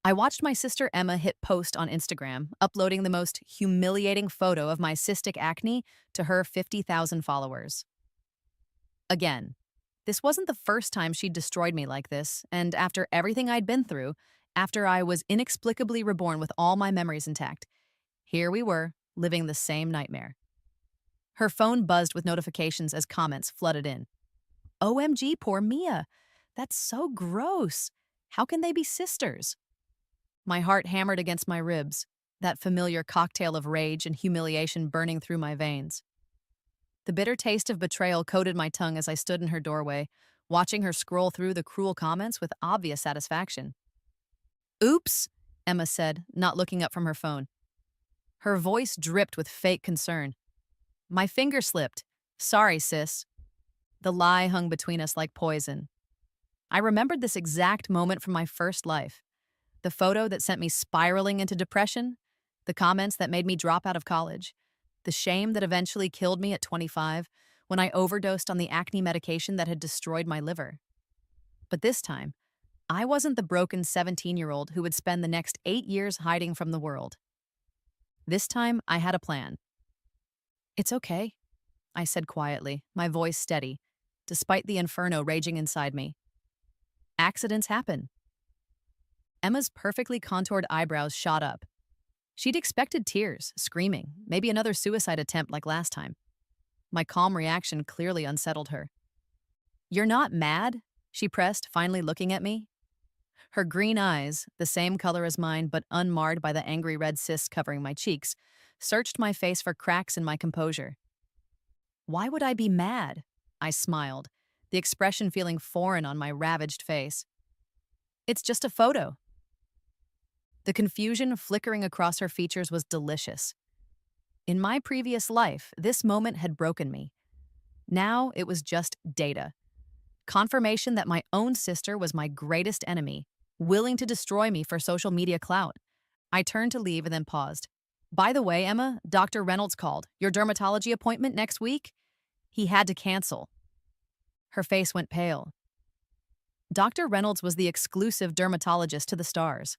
I watched my sister Emma hit post on Instagram, uploading the most humiliating photo of my cystic acne to her 50,000 followers. Again, this wasn't the first time she'd destroyed me like this, and after everything I'd been through, after I was inexplicably reborn with all my memories intact, here we were, living the same nightmare. Her phone buzzed with notifications as comments flooded in. OMG, poor Mia. That's so gross. How can they be sisters? My heart hammered against my ribs, that familiar cocktail of rage and humiliation burning through my veins. The bitter taste of betrayal coated my tongue as I stood in her doorway, watching her scroll through the cruel comments with obvious satisfaction. Oops, Emma said, not looking up from her phone. Her voice dripped with fake concern. My finger slipped. Sorry, sis. The lie hung between us like poison. I remembered this exact moment from my first life. The photo that sent me spiraling into depression, the comments that made me drop out of college, the shame that eventually killed me at 25 when I overdosed on the acne medication that had destroyed my liver. But this time, I wasn't the broken 17-year-old who would spend the next 8 years hiding from the world. This time, I had a plan. It's okay, I said quietly, my voice steady, despite the inferno raging inside me. Accidents happen. Emma's perfectly contoured eyebrows shot up. She'd expected tears, screaming, maybe another suicide attempt like last time. My calm reaction clearly unsettled her. You're not mad? She pressed, finally looking at me. Her green eyes, the same color as mine but unmarred by the angry red cysts covering my cheeks, searched my face for cracks in my composure. Why would I be mad? I smiled, the expression feeling foreign on my ravaged face. It's just a photo. The confusion flickering across her features was delicious. In my previous life, this moment had broken me. Now it was just data. Confirmation that my own sister was my greatest enemy, willing to destroy me for social media clout. I turned to leave and then paused. By the way, Emma, Dr. Reynolds called. Your dermatology appointment next week? He had to cancel. Her face went pale. Dr. Reynolds was the exclusive dermatologist to the stars,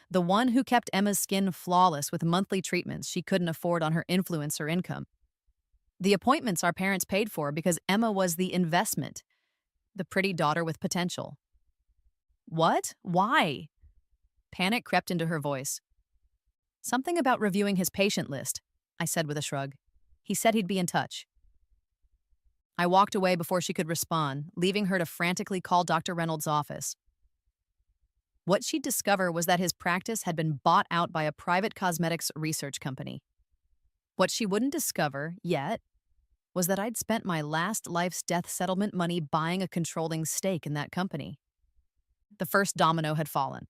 the one who kept Emma's skin flawless with monthly treatments she couldn't afford on her influencer income. The appointments our parents paid for because Emma was the investment, the pretty daughter with potential. What? Why? Panic crept into her voice. Something about reviewing his patient list, I said with a shrug. He said he'd be in touch. I walked away before she could respond, leaving her to frantically call Dr. Reynolds' office. What she'd discover was that his practice had been bought out by a private cosmetics research company. What she wouldn't discover, yet, was that I'd spent my last life's death settlement money buying a controlling stake in that company. The first domino had fallen.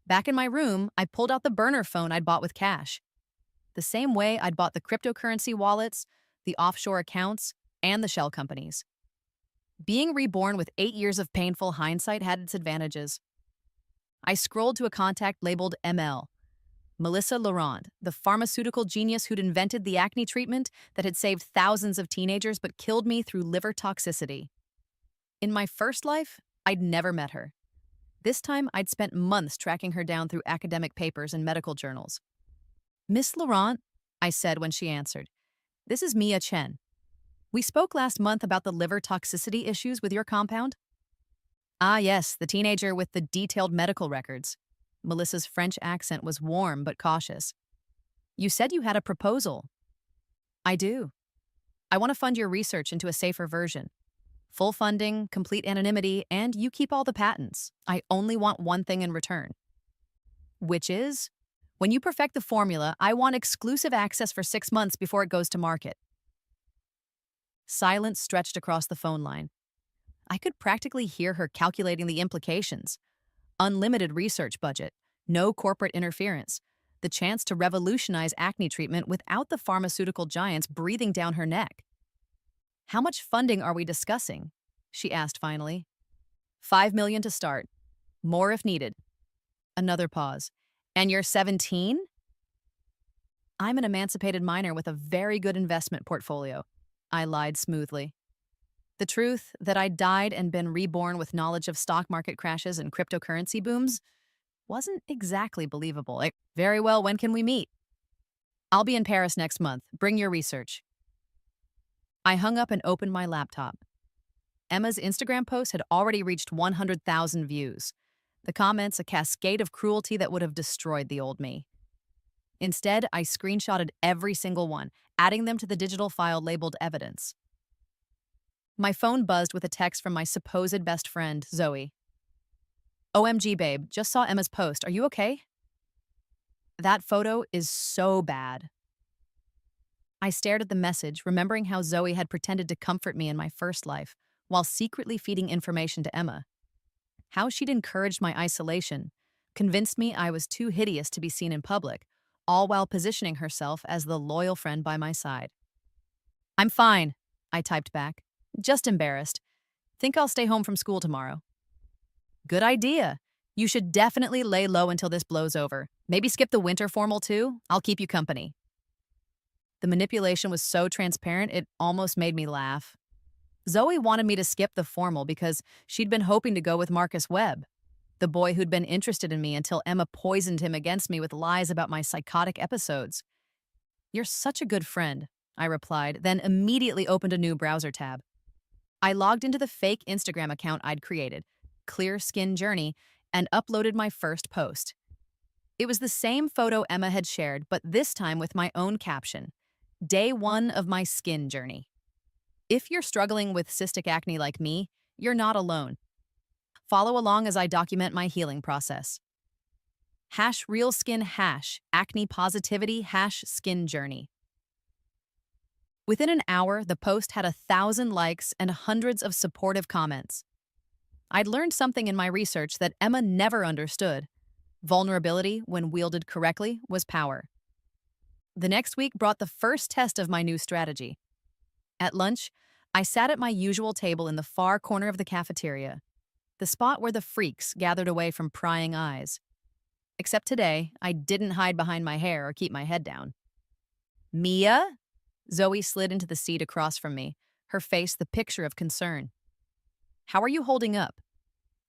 Back in my room, I pulled out the burner phone I'd bought with cash. The same way I'd bought the cryptocurrency wallets, the offshore accounts, and the shell companies. Being reborn with 8 years of painful hindsight had its advantages. I scrolled to a contact labeled ML. Melissa Laurent, the pharmaceutical genius who'd invented the acne treatment that had saved thousands of teenagers but killed me through liver toxicity. In my first life, I'd never met her. This time, I'd spent months tracking her down through academic papers and medical journals. Miss Laurent, I said when she answered, this is Mia Chen. We spoke last month about the liver toxicity issues with your compound. Ah, yes, the teenager with the detailed medical records. Melissa's French accent was warm but cautious. You said you had a proposal. I do. I want to fund your research into a safer version. Full funding, complete anonymity, and you keep all the patents. I only want one thing in return. Which is? When you perfect the formula, I want exclusive access for 6 months before it goes to market. Silence stretched across the phone line. I could practically hear her calculating the implications. Unlimited research budget, no corporate interference, the chance to revolutionize acne treatment without the pharmaceutical giants breathing down her neck. How much funding are we discussing? She asked finally. $5 million to start. More if needed. Another pause. And you're 17? I'm an emancipated minor with a very good investment portfolio. I lied smoothly. The truth that I'd died and been reborn with knowledge of stock market crashes and cryptocurrency booms? wasn't exactly believable. Very well, when can we meet? I'll be in Paris next month. Bring your research. I hung up and opened my laptop. Emma's Instagram post had already reached 100,000 views. The comments, a cascade of cruelty that would have destroyed the old me. Instead, I screenshotted every single one, adding them to the digital file labeled evidence. My phone buzzed with a text from my supposed best friend, Zoe. OMG, babe, just saw Emma's post. Are you okay? That photo is so bad. I stared at the message, remembering how Zoe had pretended to comfort me in my first life, while secretly feeding information to Emma. How she'd encouraged my isolation, convinced me I was too hideous to be seen in public, all while positioning herself as the loyal friend by my side. I'm fine, I typed back. Just embarrassed. Think I'll stay home from school tomorrow. Good idea. You should definitely lay low until this blows over. Maybe skip the winter formal too. I'll keep you company. The manipulation was so transparent, it almost made me laugh. Zoe wanted me to skip the formal because she'd been hoping to go with Marcus Webb, the boy who'd been interested in me until Emma poisoned him against me with lies about my psychotic episodes. You're such a good friend, I replied, then immediately opened a new browser tab. I logged into the fake Instagram account I'd created, Clear Skin Journey, and uploaded my first post. It was the same photo Emma had shared, but this time with my own caption, Day 1 of my skin journey. If you're struggling with cystic acne like me, you're not alone. Follow along as I document my healing process. #RealSkin acne positivity #skin journey. Within an hour, the post had 1,000 likes and hundreds of supportive comments. I'd learned something in my research that Emma never understood. Vulnerability, when wielded correctly, was power. The next week brought the first test of my new strategy. At lunch, I sat at my usual table in the far corner of the cafeteria, the spot where the freaks gathered away from prying eyes. Except today, I didn't hide behind my hair or keep my head down. Mia? Zoe slid into the seat across from me, her face the picture of concern. How are you holding up?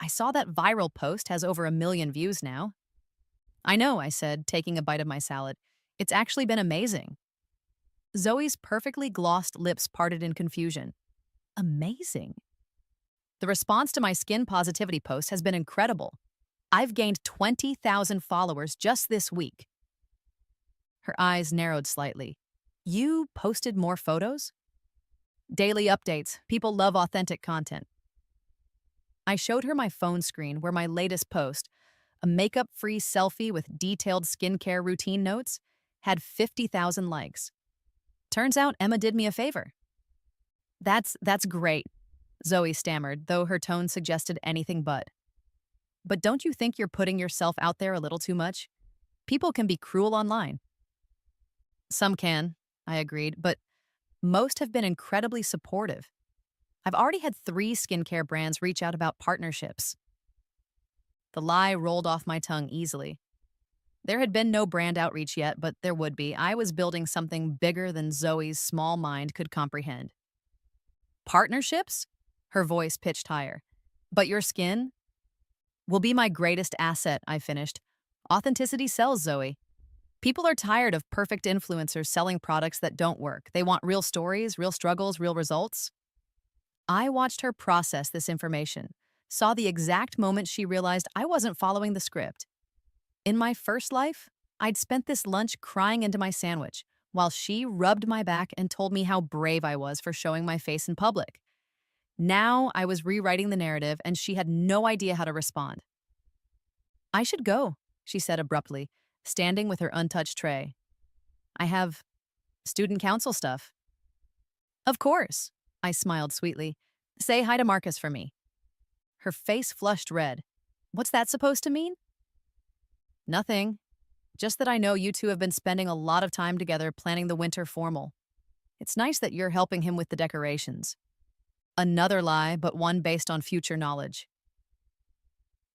I saw that viral post has over 1 million views now. I know, I said, taking a bite of my salad. It's actually been amazing. Zoe's perfectly glossed lips parted in confusion. Amazing. The response to my skin positivity post has been incredible. I've gained 20,000 followers just this week. Her eyes narrowed slightly. You posted more photos? Daily updates. People love authentic content. I showed her my phone screen where my latest post, a makeup-free selfie with detailed skincare routine notes, had 50,000 likes. Turns out Emma did me a favor. That's great, Zoe stammered, though her tone suggested anything but. But don't you think you're putting yourself out there a little too much? People can be cruel online. Some can, I agreed, but most have been incredibly supportive. I've already had 3 skincare brands reach out about partnerships. The lie rolled off my tongue easily. There had been no brand outreach yet, but there would be. I was building something bigger than Zoe's small mind could comprehend. Partnerships? Her voice pitched higher. But your skin will be my greatest asset, I finished. Authenticity sells, Zoe. People are tired of perfect influencers selling products that don't work. They want real stories, real struggles, real results. I watched her process this information, saw the exact moment she realized I wasn't following the script. In my first life, I'd spent this lunch crying into my sandwich, while she rubbed my back and told me how brave I was for showing my face in public. Now I was rewriting the narrative, and she had no idea how to respond. I should go, she said abruptly, standing with her untouched tray. I have student council stuff. Of course, I smiled sweetly. Say hi to Marcus for me. Her face flushed red. What's that supposed to mean? Nothing. Just that I know you two have been spending a lot of time together planning the winter formal. It's nice that you're helping him with the decorations. Another lie, but one based on future knowledge.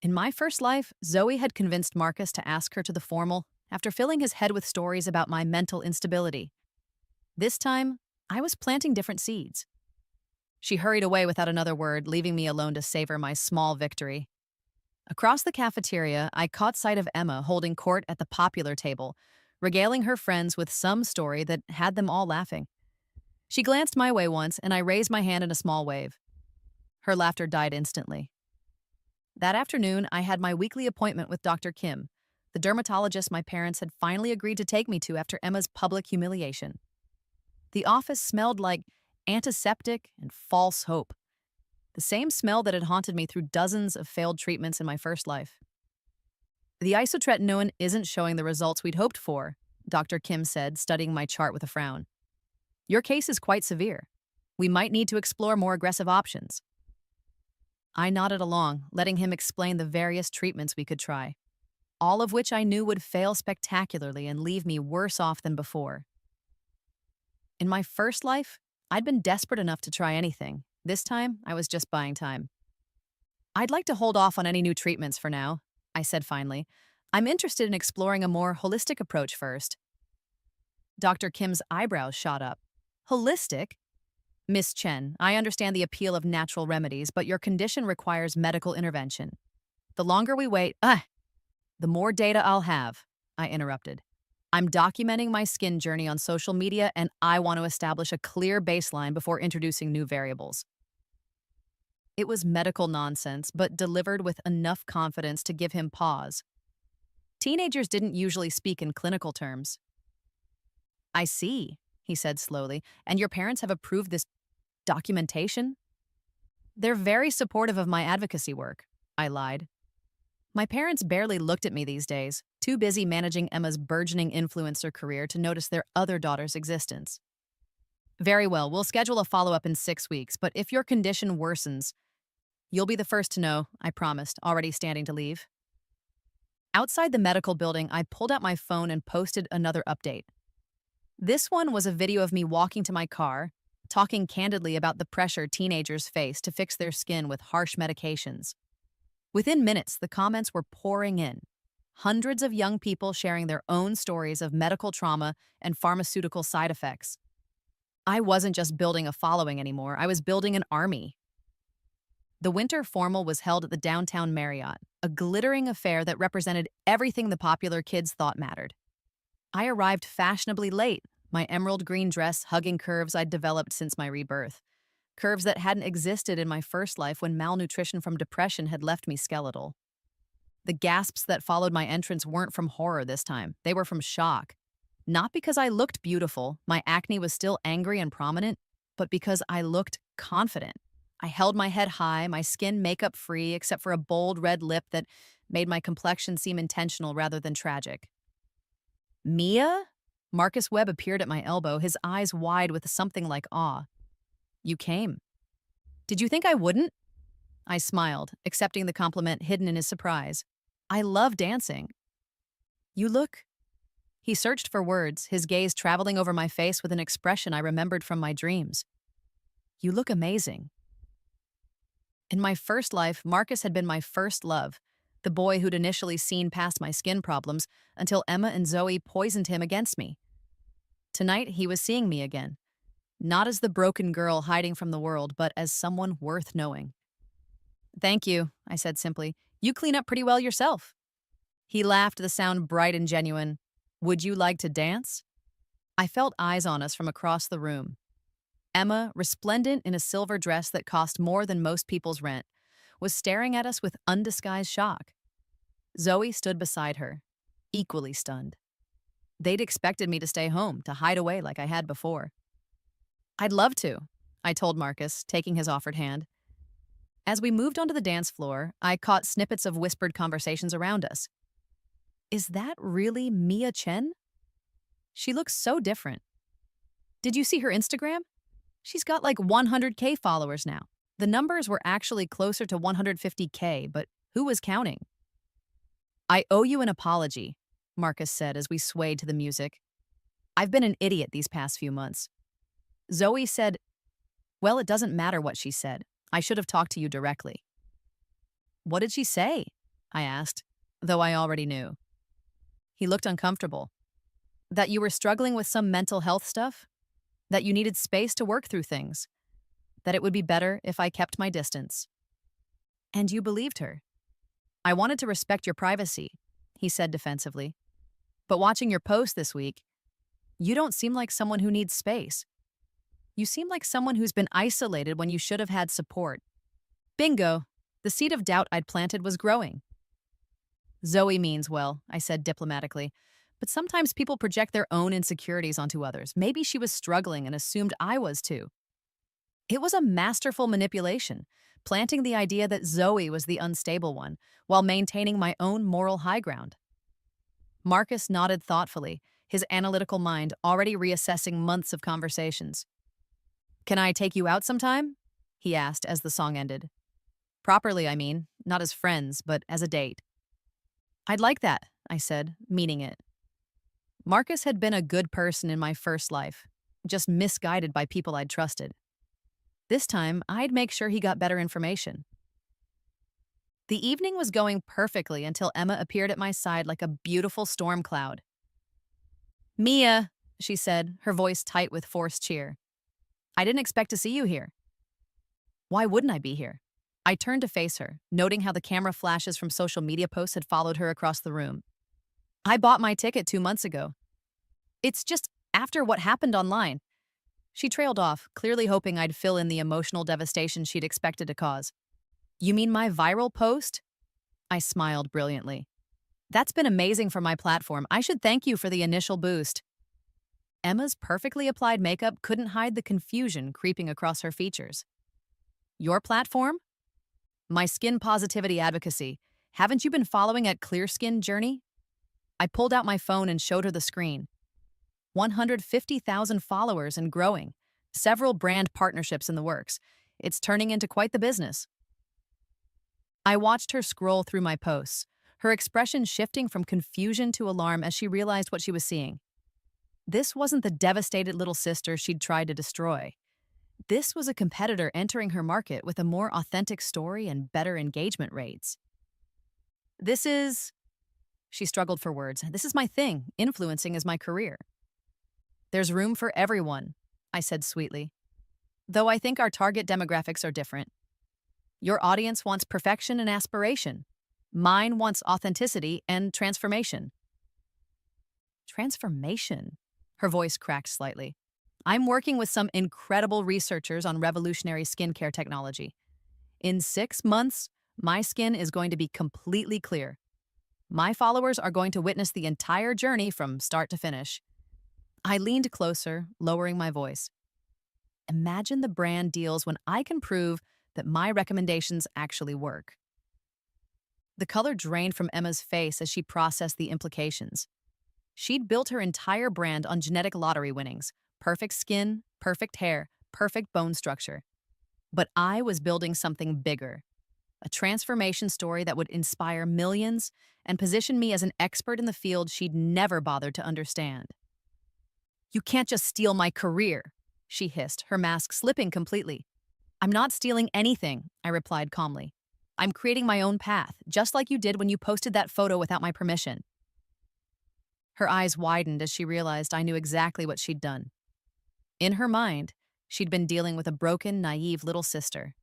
In my first life, Zoe had convinced Marcus to ask her to the formal after filling his head with stories about my mental instability. This time, I was planting different seeds. She hurried away without another word, leaving me alone to savor my small victory. Across the cafeteria, I caught sight of Emma holding court at the popular table, regaling her friends with some story that had them all laughing. She glanced my way once, and I raised my hand in a small wave. Her laughter died instantly. That afternoon, I had my weekly appointment with Dr. Kim, the dermatologist my parents had finally agreed to take me to after Emma's public humiliation. The office smelled like antiseptic and false hope, the same smell that had haunted me through dozens of failed treatments in my first life. The isotretinoin isn't showing the results we'd hoped for, Dr. Kim said, studying my chart with a frown. Your case is quite severe. We might need to explore more aggressive options. I nodded along, letting him explain the various treatments we could try, all of which I knew would fail spectacularly and leave me worse off than before. In my first life, I'd been desperate enough to try anything. This time, I was just buying time. I'd like to hold off on any new treatments for now, I said finally. I'm interested in exploring a more holistic approach first. Dr. Kim's eyebrows shot up. Holistic? Miss Chen, I understand the appeal of natural remedies, but your condition requires medical intervention. The longer we wait, the more data I'll have, I interrupted. I'm documenting my skin journey on social media, and I want to establish a clear baseline before introducing new variables. It was medical nonsense, but delivered with enough confidence to give him pause. Teenagers didn't usually speak in clinical terms. I see, he said slowly, and your parents have approved this documentation? They're very supportive of my advocacy work, I lied. My parents barely looked at me these days, too busy managing Emma's burgeoning influencer career to notice their other daughter's existence. Very well, we'll schedule a follow-up in 6 weeks, but if your condition worsens, you'll be the first to know, I promised, already standing to leave. Outside the medical building, I pulled out my phone and posted another update. This one was a video of me walking to my car, talking candidly about the pressure teenagers face to fix their skin with harsh medications. Within minutes, the comments were pouring in. Hundreds of young people sharing their own stories of medical trauma and pharmaceutical side effects. I wasn't just building a following anymore, I was building an army. The winter formal was held at the downtown Marriott, a glittering affair that represented everything the popular kids thought mattered. I arrived fashionably late, my emerald green dress hugging curves I'd developed since my rebirth. Curves that hadn't existed in my first life when malnutrition from depression had left me skeletal. The gasps that followed my entrance weren't from horror this time, they were from shock. Not because I looked beautiful, my acne was still angry and prominent, but because I looked confident. I held my head high, my skin makeup-free except for a bold red lip that made my complexion seem intentional rather than tragic. Mia? Marcus Webb appeared at my elbow, his eyes wide with something like awe. You came. Did you think I wouldn't? I smiled, accepting the compliment hidden in his surprise. I love dancing. You look... He searched for words, his gaze traveling over my face with an expression I remembered from my dreams. You look amazing. In my first life, Marcus had been my first love, the boy who'd initially seen past my skin problems until Emma and Zoe poisoned him against me. Tonight, he was seeing me again, not as the broken girl hiding from the world, but as someone worth knowing. Thank you, I said simply. You clean up pretty well yourself. He laughed, the sound bright and genuine. Would you like to dance? I felt eyes on us from across the room. Emma, resplendent in a silver dress that cost more than most people's rent, was staring at us with undisguised shock. Zoe stood beside her, equally stunned. They'd expected me to stay home, to hide away like I had before. I'd love to, I told Marcus, taking his offered hand. As we moved onto the dance floor, I caught snippets of whispered conversations around us. Is that really Mia Chen? She looks so different. Did you see her Instagram? She's got like 100K followers now. The numbers were actually closer to 150K, but who was counting? I owe you an apology, Marcus said as we swayed to the music. I've been an idiot these past few months. Zoe said, well, it doesn't matter what she said. I should have talked to you directly. What did she say? I asked, though I already knew. He looked uncomfortable. That you were struggling with some mental health stuff? That you needed space to work through things? That it would be better if I kept my distance? And you believed her? I wanted to respect your privacy, he said defensively. But watching your post this week, you don't seem like someone who needs space. You seem like someone who's been isolated when you should have had support. Bingo! The seed of doubt I'd planted was growing. Zoe means well, I said diplomatically. But sometimes people project their own insecurities onto others. Maybe she was struggling and assumed I was too. It was a masterful manipulation, planting the idea that Zoe was the unstable one, while maintaining my own moral high ground. Marcus nodded thoughtfully, his analytical mind already reassessing months of conversations. Can I take you out sometime? He asked as the song ended. Properly, I mean, not as friends, but as a date. I'd like that, I said, meaning it. Marcus had been a good person in my first life, just misguided by people I'd trusted. This time, I'd make sure he got better information. The evening was going perfectly until Emma appeared at my side like a beautiful storm cloud. Mia, she said, her voice tight with forced cheer. I didn't expect to see you here. Why wouldn't I be here? I turned to face her, noting how the camera flashes from social media posts had followed her across the room. I bought my ticket 2 months ago. It's just after what happened online. She trailed off, clearly hoping I'd fill in the emotional devastation she'd expected to cause. You mean my viral post? I smiled brilliantly. That's been amazing for my platform. I should thank you for the initial boost. Emma's perfectly applied makeup couldn't hide the confusion creeping across her features. Your platform? My skin positivity advocacy. Haven't you been following at Clear Skin Journey? I pulled out my phone and showed her the screen. 150,000 followers and growing. Several brand partnerships in the works. It's turning into quite the business. I watched her scroll through my posts, her expression shifting from confusion to alarm as she realized what she was seeing. This wasn't the devastated little sister she'd tried to destroy. This was a competitor entering her market with a more authentic story and better engagement rates. She struggled for words. This is my thing. Influencing is my career. There's room for everyone, I said sweetly. Though I think our target demographics are different. Your audience wants perfection and aspiration. Mine wants authenticity and transformation. Transformation? Her voice cracked slightly. I'm working with some incredible researchers on revolutionary skincare technology. In 6 months, my skin is going to be completely clear. My followers are going to witness the entire journey from start to finish. I leaned closer, lowering my voice. Imagine the brand deals when I can prove that my recommendations actually work. The color drained from Emma's face as she processed the implications. She'd built her entire brand on genetic lottery winnings. Perfect skin, perfect hair, perfect bone structure. But I was building something bigger. A transformation story that would inspire millions and position me as an expert in the field she'd never bothered to understand. You can't just steal my career, she hissed, her mask slipping completely. I'm not stealing anything, I replied calmly. I'm creating my own path, just like you did when you posted that photo without my permission. Her eyes widened as she realized I knew exactly what she'd done. In her mind, she'd been dealing with a broken, naive little sister.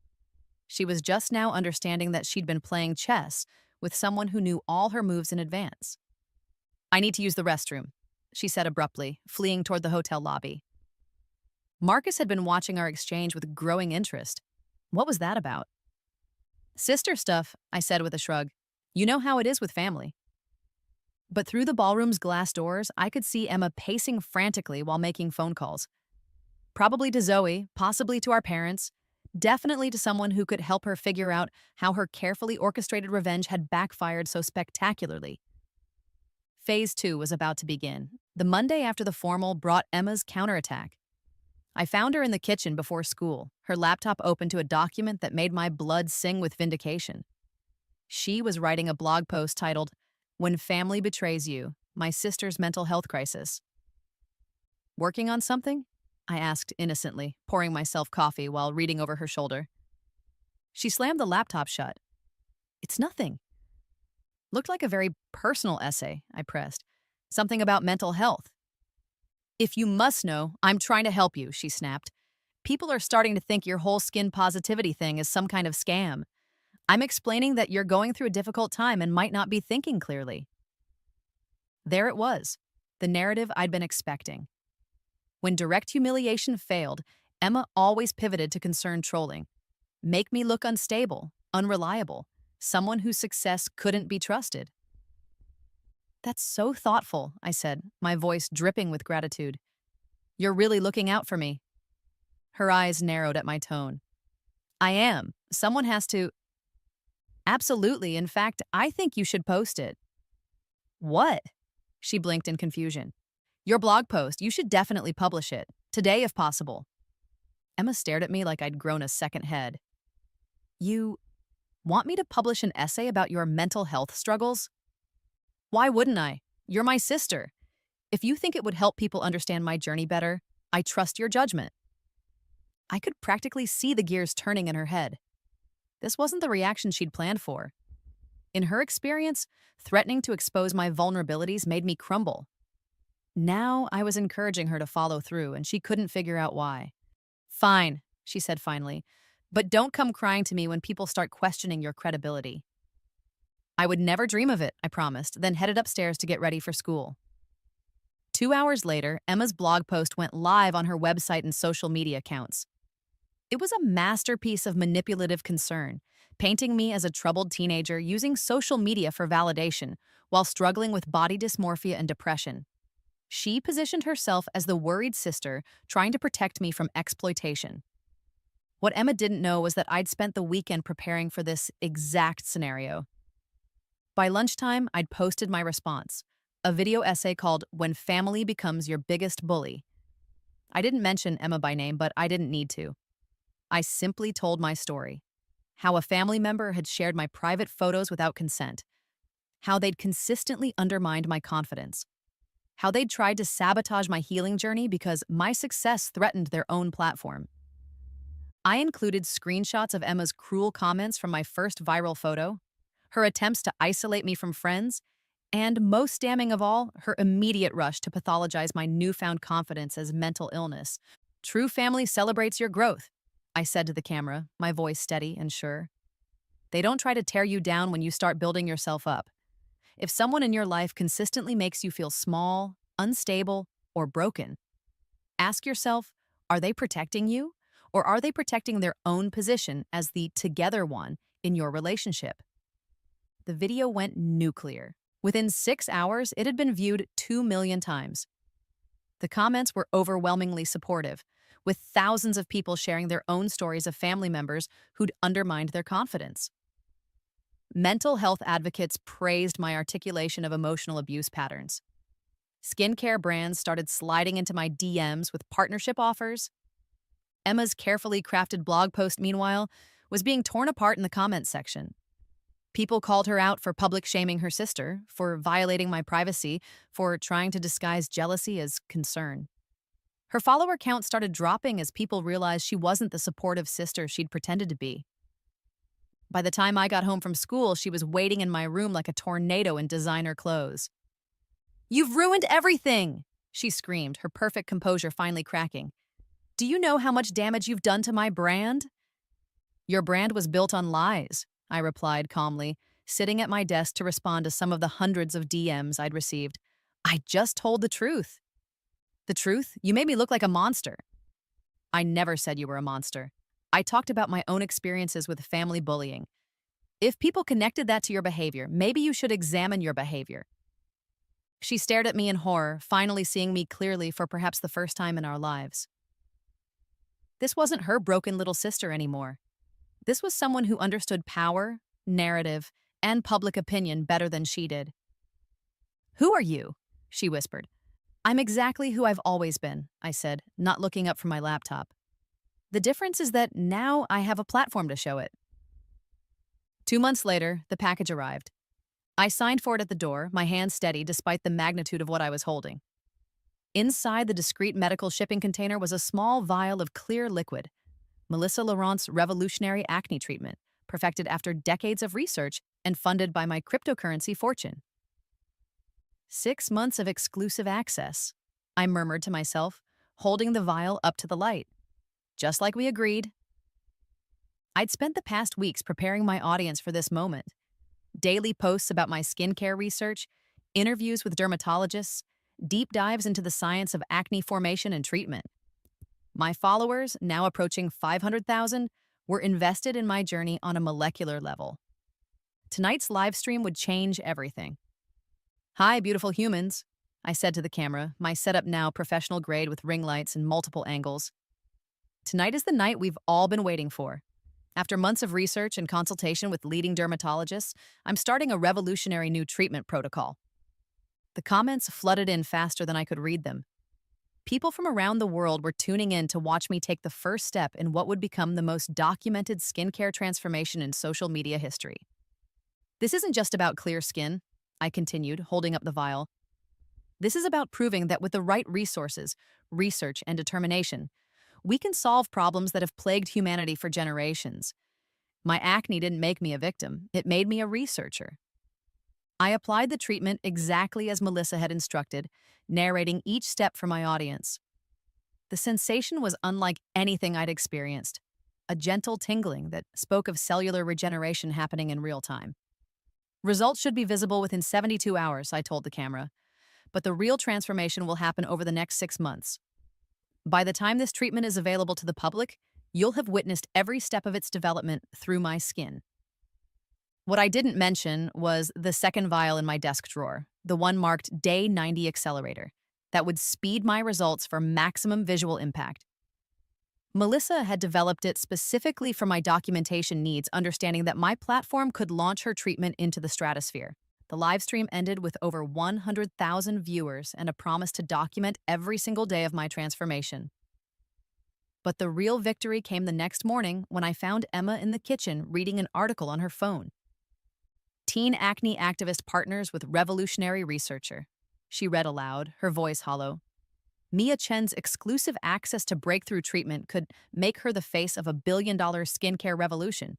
She was just now understanding that she'd been playing chess with someone who knew all her moves in advance. I need to use the restroom, she said abruptly, fleeing toward the hotel lobby. Marcus had been watching our exchange with growing interest. What was that about? Sister stuff, I said with a shrug. You know how it is with family. But through the ballroom's glass doors, I could see Emma pacing frantically while making phone calls. Probably to Zoe, possibly to our parents, definitely to someone who could help her figure out how her carefully orchestrated revenge had backfired so spectacularly. Phase 2 was about to begin. The Monday after the formal brought Emma's counterattack. I found her in the kitchen before school, her laptop open to a document that made my blood sing with vindication. She was writing a blog post titled, When Family Betrays You, My Sister's Mental Health Crisis. Working on something? I asked innocently, pouring myself coffee while reading over her shoulder. She slammed the laptop shut. It's nothing. Looked like a very personal essay, I pressed. Something about mental health. If you must know, I'm trying to help you, she snapped. People are starting to think your whole skin positivity thing is some kind of scam. I'm explaining that you're going through a difficult time and might not be thinking clearly. There it was, the narrative I'd been expecting. When direct humiliation failed, Emma always pivoted to concerned trolling. Make me look unstable, unreliable, someone whose success couldn't be trusted. That's so thoughtful, I said, my voice dripping with gratitude. You're really looking out for me. Her eyes narrowed at my tone. I am. Someone has to. Absolutely. In fact, I think you should post it. What? She blinked in confusion. Your blog post. You should definitely publish it. Today, if possible. Emma stared at me like I'd grown a second head. You want me to publish an essay about your mental health struggles? Why wouldn't I? You're my sister. If you think it would help people understand my journey better, I trust your judgment. I could practically see the gears turning in her head. This wasn't the reaction she'd planned for. In her experience, threatening to expose my vulnerabilities made me crumble. Now I was encouraging her to follow through, and she couldn't figure out why. Fine, she said finally, but don't come crying to me when people start questioning your credibility. I would never dream of it, I promised, then headed upstairs to get ready for school. 2 hours later, Emma's blog post went live on her website and social media accounts. It was a masterpiece of manipulative concern, painting me as a troubled teenager using social media for validation while struggling with body dysmorphia and depression. She positioned herself as the worried sister trying to protect me from exploitation. What Emma didn't know was that I'd spent the weekend preparing for this exact scenario. By lunchtime, I'd posted my response, a video essay called When Family Becomes Your Biggest Bully. I didn't mention Emma by name, but I didn't need to. I simply told my story. How a family member had shared my private photos without consent. How they'd consistently undermined my confidence. How they'd tried to sabotage my healing journey because my success threatened their own platform. I included screenshots of Emma's cruel comments from my first viral photo, her attempts to isolate me from friends, and most damning of all, her immediate rush to pathologize my newfound confidence as mental illness. True family celebrates your growth, I said to the camera, my voice steady and sure. They don't try to tear you down when you start building yourself up. If someone in your life consistently makes you feel small, unstable, or broken, ask yourself, are they protecting you? Or are they protecting their own position as the together one in your relationship? The video went nuclear. Within 6 hours, it had been viewed 2 million times. The comments were overwhelmingly supportive, with thousands of people sharing their own stories of family members who'd undermined their confidence. Mental health advocates praised my articulation of emotional abuse patterns. Skincare brands started sliding into my DMs with partnership offers. Emma's carefully crafted blog post, meanwhile, was being torn apart in the comments section. People called her out for public shaming her sister, for violating my privacy, for trying to disguise jealousy as concern. Her follower count started dropping as people realized she wasn't the supportive sister she'd pretended to be. By the time I got home from school, she was waiting in my room like a tornado in designer clothes. "You've ruined everything!" she screamed, her perfect composure finally cracking. "Do you know how much damage you've done to my brand?" "Your brand was built on lies," I replied calmly, sitting at my desk to respond to some of the hundreds of DMs I'd received. "I just told the truth." "The truth? You made me look like a monster." "I never said you were a monster. I talked about my own experiences with family bullying. If people connected that to your behavior, maybe you should examine your behavior." She stared at me in horror, finally seeing me clearly for perhaps the first time in our lives. This wasn't her broken little sister anymore. This was someone who understood power, narrative, and public opinion better than she did. "Who are you?" she whispered. "I'm exactly who I've always been," I said, not looking up from my laptop. "The difference is that now I have a platform to show it." 2 months later, the package arrived. I signed for it at the door, my hand steady despite the magnitude of what I was holding. Inside the discreet medical shipping container was a small vial of clear liquid, Melissa Laurent's revolutionary acne treatment, perfected after decades of research and funded by my cryptocurrency fortune. 6 months of exclusive access, I murmured to myself, holding the vial up to the light. Just like we agreed. I'd spent the past weeks preparing my audience for this moment. Daily posts about my skincare research, interviews with dermatologists, deep dives into the science of acne formation and treatment. My followers, now approaching 500,000, were invested in my journey on a molecular level. Tonight's live stream would change everything. Hi, beautiful humans, I said to the camera, my setup now professional grade with ring lights and multiple angles. Tonight is the night we've all been waiting for. After months of research and consultation with leading dermatologists, I'm starting a revolutionary new treatment protocol. The comments flooded in faster than I could read them. People from around the world were tuning in to watch me take the first step in what would become the most documented skincare transformation in social media history. This isn't just about clear skin, I continued, holding up the vial. This is about proving that with the right resources, research, and determination, we can solve problems that have plagued humanity for generations. My acne didn't make me a victim, it made me a researcher. I applied the treatment exactly as Melissa had instructed, narrating each step for my audience. The sensation was unlike anything I'd experienced, a gentle tingling that spoke of cellular regeneration happening in real time. Results should be visible within 72 hours, I told the camera, but the real transformation will happen over the next 6 months. By the time this treatment is available to the public, you'll have witnessed every step of its development through my skin. What I didn't mention was the second vial in my desk drawer, the one marked Day 90 Accelerator, that would speed my results for maximum visual impact. Melissa had developed it specifically for my documentation needs, understanding that my platform could launch her treatment into the stratosphere. The live stream ended with over 100,000 viewers and a promise to document every single day of my transformation. But the real victory came the next morning when I found Emma in the kitchen reading an article on her phone. Teen acne activist partners with revolutionary researcher. She read aloud, her voice hollow. Mia Chen's exclusive access to breakthrough treatment could make her the face of a billion-dollar skincare revolution.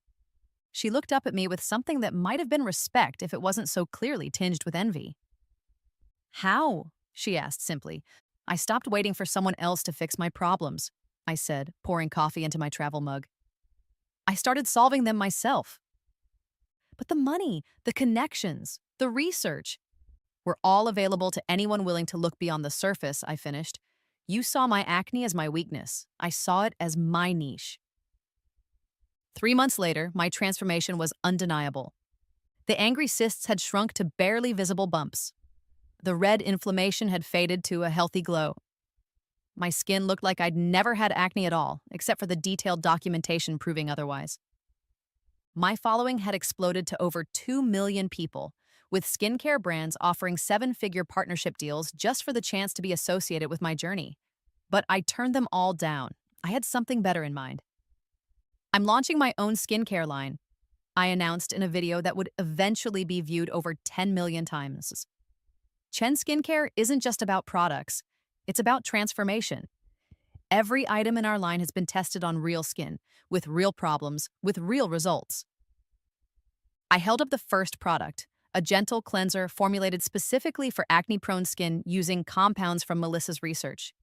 She looked up at me with something that might have been respect if it wasn't so clearly tinged with envy. How? She asked simply. I stopped waiting for someone else to fix my problems, I said, pouring coffee into my travel mug. I started solving them myself. But the money, the connections, the research were all available to anyone willing to look beyond the surface, I finished. You saw my acne as my weakness. I saw it as my niche. 3 months later, my transformation was undeniable. The angry cysts had shrunk to barely visible bumps. The red inflammation had faded to a healthy glow. My skin looked like I'd never had acne at all, except for the detailed documentation proving otherwise. My following had exploded to over 2 million people, with skincare brands offering 7-figure partnership deals just for the chance to be associated with my journey. But I turned them all down. I had something better in mind. I'm launching my own skincare line, I announced in a video that would eventually be viewed over 10 million times. Chen Skincare isn't just about products, it's about transformation. Every item in our line has been tested on real skin, with real problems, with real results. I held up the first product, a gentle cleanser formulated specifically for acne-prone skin using compounds from Melissa's research.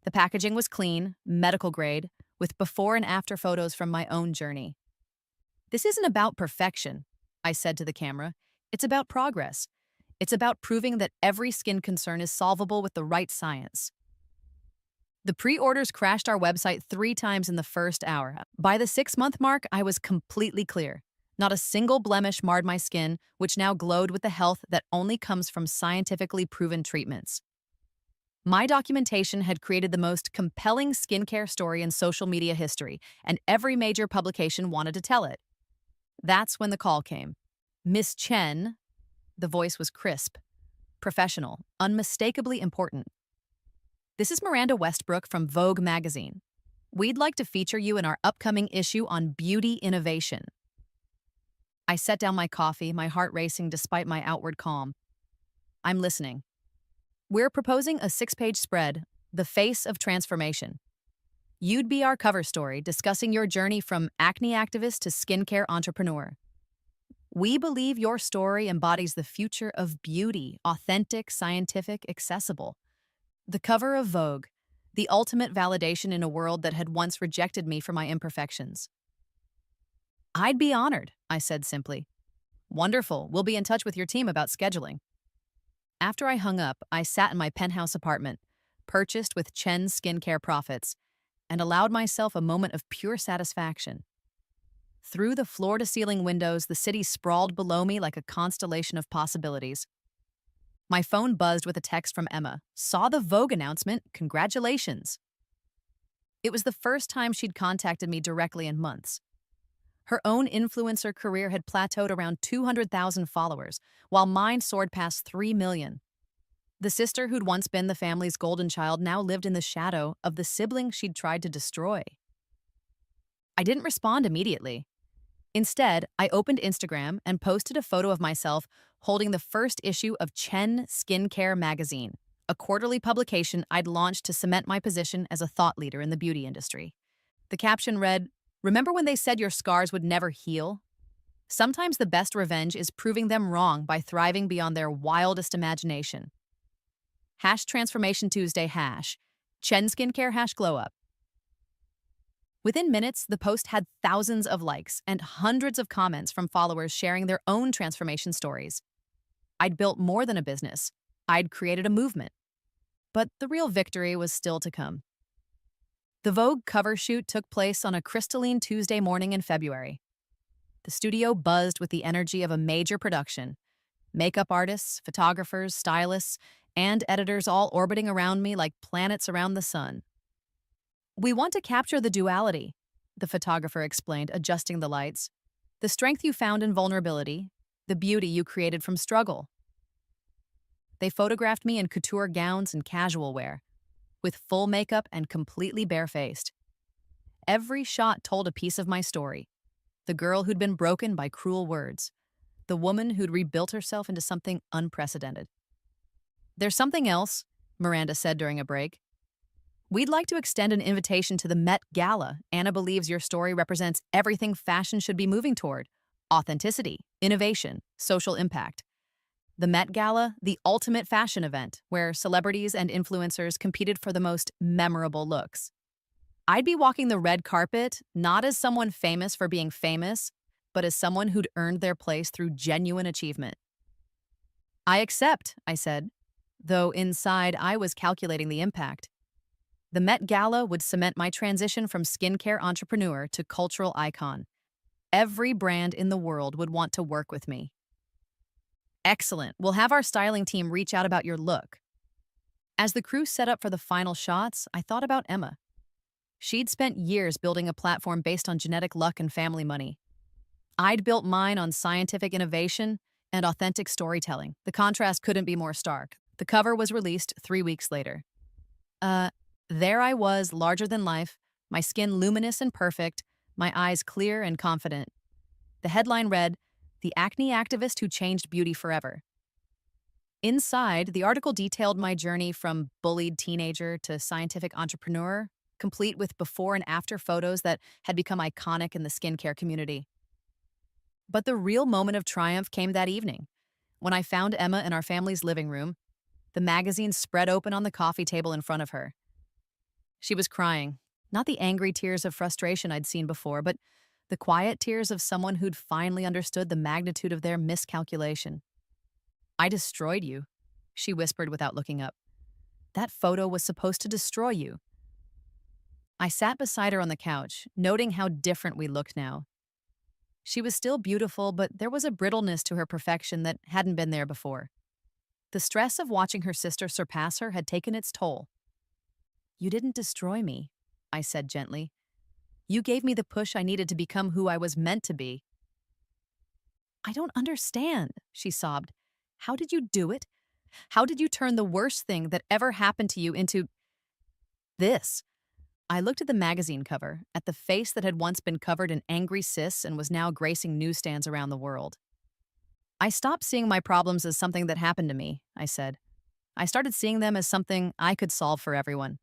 The packaging was clean, medical grade, with before and after photos from my own journey. This isn't about perfection, I said to the camera. It's about progress. It's about proving that every skin concern is solvable with the right science. The pre-orders crashed our website 3 times in the first hour. By the 6-month mark, I was completely clear. Not a single blemish marred my skin, which now glowed with the health that only comes from scientifically proven treatments. My documentation had created the most compelling skincare story in social media history, and every major publication wanted to tell it. That's when the call came. Miss Chen, the voice was crisp, professional, unmistakably important. This is Miranda Westbrook from Vogue magazine. We'd like to feature you in our upcoming issue on beauty innovation. I set down my coffee, my heart racing despite my outward calm. I'm listening. We're proposing a 6-page spread, The Face of Transformation. You'd be our cover story, discussing your journey from acne activist to skincare entrepreneur. We believe your story embodies the future of beauty, authentic, scientific, accessible. The cover of Vogue, the ultimate validation in a world that had once rejected me for my imperfections. I'd be honored, I said simply. Wonderful. We'll be in touch with your team about scheduling. After I hung up, I sat in my penthouse apartment, purchased with Chen's skincare profits, and allowed myself a moment of pure satisfaction. Through the floor-to-ceiling windows, the city sprawled below me like a constellation of possibilities. My phone buzzed with a text from Emma. Saw the Vogue announcement. Congratulations. It was the first time she'd contacted me directly in months. Her own influencer career had plateaued around 200,000 followers, while mine soared past 3 million. The sister who'd once been the family's golden child now lived in the shadow of the sibling she'd tried to destroy. I didn't respond immediately. Instead, I opened Instagram and posted a photo of myself holding the first issue of Chen Skincare magazine, a quarterly publication I'd launched to cement my position as a thought leader in the beauty industry. The caption read, "Remember when they said your scars would never heal? Sometimes the best revenge is proving them wrong by thriving beyond their wildest imagination." #Transformation Tuesday #Chen Skincare #GlowUp. Within minutes, the post had thousands of likes and hundreds of comments from followers sharing their own transformation stories. I'd built more than a business. I'd created a movement. But the real victory was still to come. The Vogue cover shoot took place on a crystalline Tuesday morning in February. The studio buzzed with the energy of a major production. Makeup artists, photographers, stylists, and editors all orbiting around me like planets around the sun. "We want to capture the duality," the photographer explained, adjusting the lights. "The strength you found in vulnerability, the beauty you created from struggle." They photographed me in couture gowns and casual wear, with full makeup and completely barefaced. Every shot told a piece of my story. The girl who'd been broken by cruel words. The woman who'd rebuilt herself into something unprecedented. "There's something else," Miranda said during a break. "We'd like to extend an invitation to the Met Gala. Anna believes your story represents everything fashion should be moving toward: authenticity, innovation, social impact. The Met Gala, the ultimate fashion event, where celebrities and influencers competed for the most memorable looks. I'd be walking the red carpet, not as someone famous for being famous, but as someone who'd earned their place through genuine achievement." "I accept," I said, though inside I was calculating the impact. The Met Gala would cement my transition from skincare entrepreneur to cultural icon. Every brand in the world would want to work with me. "Excellent. We'll have our styling team reach out about your look." As the crew set up for the final shots, I thought about Emma. She'd spent years building a platform based on genetic luck and family money. I'd built mine on scientific innovation and authentic storytelling. The contrast couldn't be more stark. The cover was released 3 weeks later. There I was, larger than life, my skin luminous and perfect, my eyes clear and confident. The headline read, "The Acne Activist Who Changed Beauty Forever." Inside, the article detailed my journey from bullied teenager to scientific entrepreneur, complete with before and after photos that had become iconic in the skincare community. But the real moment of triumph came that evening, when I found Emma in our family's living room, the magazine spread open on the coffee table in front of her. She was crying, not the angry tears of frustration I'd seen before, but the quiet tears of someone who'd finally understood the magnitude of their miscalculation. "I destroyed you," she whispered without looking up. "That photo was supposed to destroy you." I sat beside her on the couch, noting how different we looked now. She was still beautiful, but there was a brittleness to her perfection that hadn't been there before. The stress of watching her sister surpass her had taken its toll. "You didn't destroy me," I said gently. "You gave me the push I needed to become who I was meant to be." "I don't understand," she sobbed. "How did you do it? How did you turn the worst thing that ever happened to you into this?" I looked at the magazine cover, at the face that had once been covered in angry cysts and was now gracing newsstands around the world. "I stopped seeing my problems as something that happened to me," I said. "I started seeing them as something I could solve for everyone."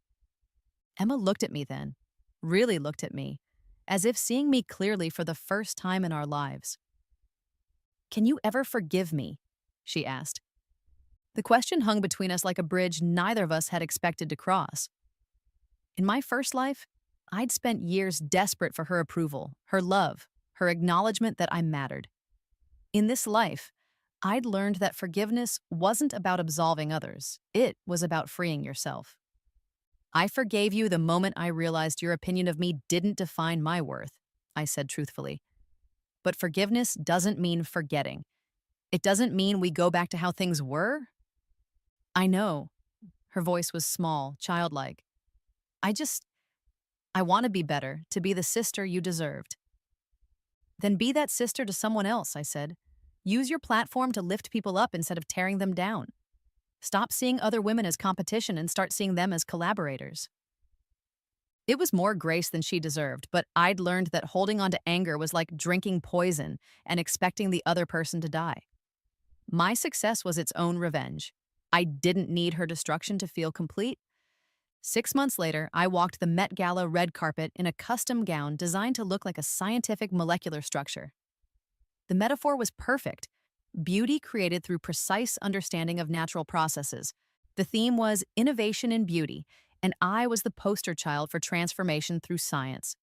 Emma looked at me then, really looked at me, as if seeing me clearly for the first time in our lives. "Can you ever forgive me?" she asked. The question hung between us like a bridge neither of us had expected to cross. In my first life, I'd spent years desperate for her approval, her love, her acknowledgement that I mattered. In this life, I'd learned that forgiveness wasn't about absolving others, it was about freeing yourself. I forgave you the moment I realized your opinion of me didn't define my worth, I said truthfully. But forgiveness doesn't mean forgetting. It doesn't mean we go back to how things were. I know. Her voice was small, childlike. I just, I want to be better, to be the sister you deserved. Then be that sister to someone else, I said. Use your platform to lift people up instead of tearing them down. Stop seeing other women as competition and start seeing them as collaborators. It was more grace than she deserved, but I'd learned that holding on to anger was like drinking poison and expecting the other person to die. My success was its own revenge. I didn't need her destruction to feel complete. 6 months later, I walked the Met Gala red carpet in a custom gown designed to look like a scientific molecular structure. The metaphor was perfect. Beauty created through precise understanding of natural processes. The theme was innovation in beauty, and I was the poster child for transformation through science.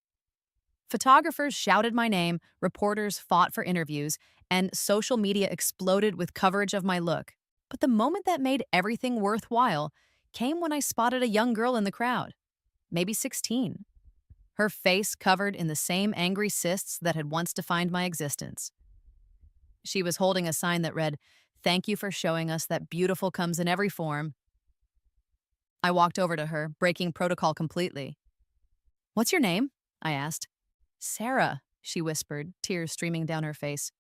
Photographers shouted my name, reporters fought for interviews, and social media exploded with coverage of my look. But the moment that made everything worthwhile came when I spotted a young girl in the crowd, maybe 16. Her face covered in the same angry cysts that had once defined my existence. She was holding a sign that read, "Thank you for showing us that beautiful comes in every form." I walked over to her, breaking protocol completely. "What's your name?" I asked. "Sarah," she whispered, tears streaming down her face.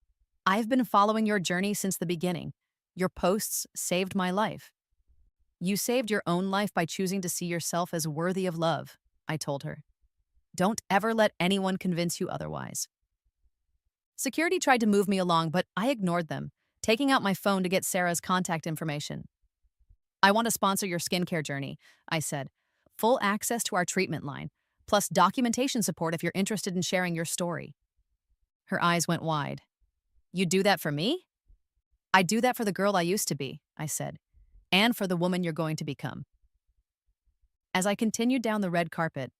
"I've been following your journey since the beginning. Your posts saved my life." "You saved your own life by choosing to see yourself as worthy of love," I told her. "Don't ever let anyone convince you otherwise." Security tried to move me along, but I ignored them, taking out my phone to get Sarah's contact information. "I want to sponsor your skincare journey," I said. "Full access to our treatment line, plus documentation support if you're interested in sharing your story." Her eyes went wide. "You do that for me?" "I do that for the girl I used to be," I said, "and for the woman you're going to become." As I continued down the red carpet,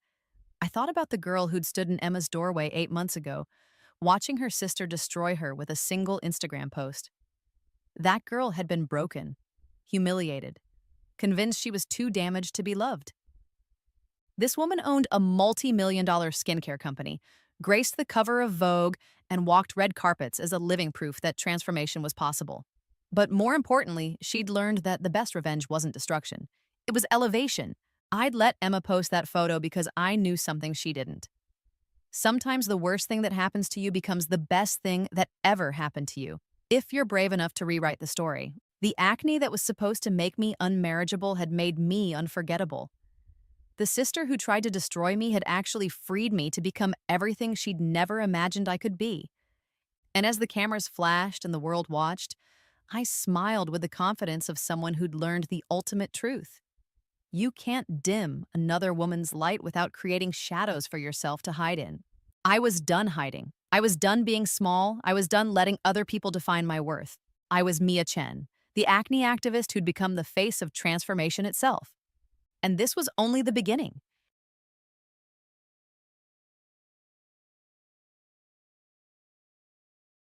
I thought about the girl who'd stood in Emma's doorway 8 months ago, watching her sister destroy her with a single Instagram post. That girl had been broken, humiliated, convinced she was too damaged to be loved. This woman owned a multi-million-dollar skincare company, graced the cover of Vogue, and walked red carpets as a living proof that transformation was possible. But more importantly, she'd learned that the best revenge wasn't destruction. It was elevation. I'd let Emma post that photo because I knew something she didn't. Sometimes the worst thing that happens to you becomes the best thing that ever happened to you, if you're brave enough to rewrite the story. The acne that was supposed to make me unmarriageable had made me unforgettable. The sister who tried to destroy me had actually freed me to become everything she'd never imagined I could be. And as the cameras flashed and the world watched, I smiled with the confidence of someone who'd learned the ultimate truth. You can't dim another woman's light without creating shadows for yourself to hide in. I was done hiding. I was done being small. I was done letting other people define my worth. I was Mia Chen, the acne activist who'd become the face of transformation itself. And this was only the beginning.